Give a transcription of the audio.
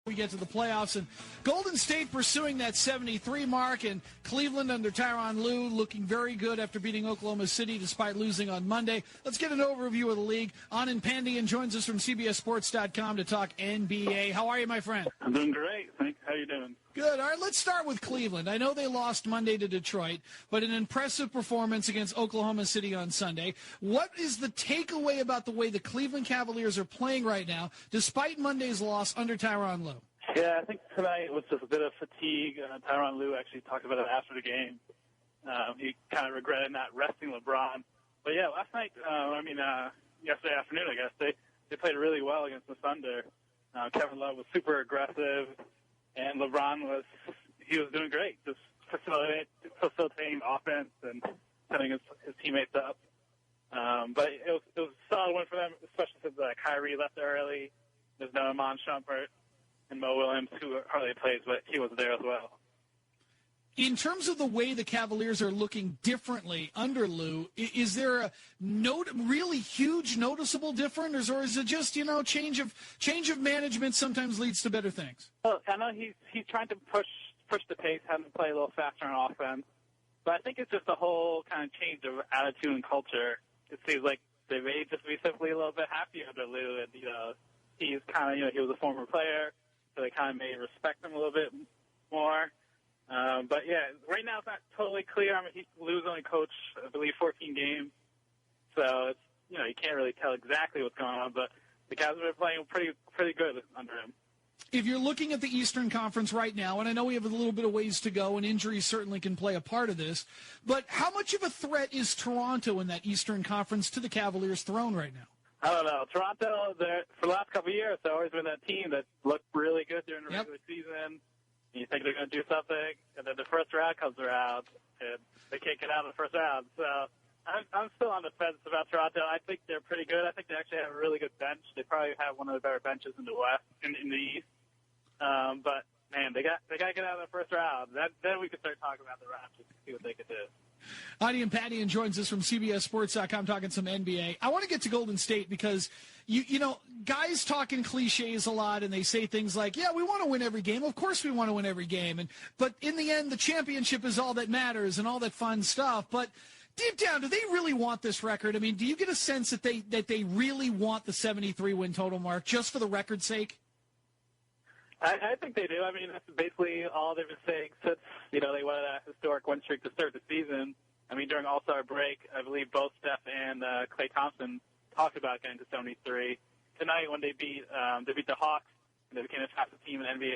We get to the playoffs, and Golden State pursuing that 73 mark, and Cleveland under Tyronn Lue looking very good after beating Oklahoma City despite losing on Monday. Let's get an overview of the league. Anand Pandian joins us from CBSSports.com to talk NBA. How are you, my friend? I'm doing great. Thanks. How are you doing? Good. All right, let's start with Cleveland. I know they lost Monday to Detroit, but an impressive performance against Oklahoma City on Sunday. What is the takeaway about the way the Cleveland Cavaliers are playing right now, despite Monday's loss under Tyronn Lue? Yeah, I think tonight was just a bit of fatigue. Tyronn Lue actually talked about it after the game. He kind of regretted not resting LeBron. But yeah, last night, yesterday afternoon, I guess, they played really well against the Thunder. Kevin Love was super aggressive, and LeBron was doing great, just facilitating offense and setting his teammates up. But it was a solid win for them, especially since Kyrie left early. There's no Iman Shumpert and Mo Williams, who hardly plays, but he was there as well. In terms of the way the Cavaliers are looking differently under Lue, is there a really huge noticeable difference, or is it just, change of management sometimes leads to better things? Well, I know he's trying to push the pace, have them play a little faster on offense, but I think it's just a whole kind of change of attitude and culture. It seems like they may just be simply a little bit happier under Lue, and he's kind of he was a former player, so they kind of may respect him a little bit more. But yeah, right now it's not totally clear. I mean, Lue's only coached, I believe, 14 games, so it's you can't really tell exactly what's going on. But the Cavs have been playing pretty good under him. If you're looking at the Eastern Conference right now, and I know we have a little bit of ways to go, and injuries certainly can play a part of this, but how much of a threat is Toronto in that Eastern Conference to the Cavaliers' throne right now? I don't know. Toronto, for the last couple of years, they've always been that team that looked really good during the regular season. And you think they're going to do something, and then the first round comes around, and they can't get out of the first round. So I'm still on the fence about Toronto. I think they're pretty good. I think they actually have a really good bench. They probably have one of the better benches in the West, in the East. But man, they got to get out of the first round. Then we can start talking about the Raptors and see what they can do. Anand Pandian joins us from CBSSports.com talking some NBA. I want to get to Golden State because, guys talk in cliches a lot, and they say things like, yeah, we want to win every game. Of course we want to win every game. But in the end, the championship is all that matters and all that fun stuff. But deep down, do they really want this record? I mean, do you get a sense that they really want the 73-win total mark just for the record's sake? I think they do. I mean, that's basically all they've been saying since, they went on a historic win streak to start the season. I mean, during All-Star break, I believe both Steph and Klay Thompson talked about getting to 73. Tonight, when they beat the Hawks, and they became the fastest team in NBA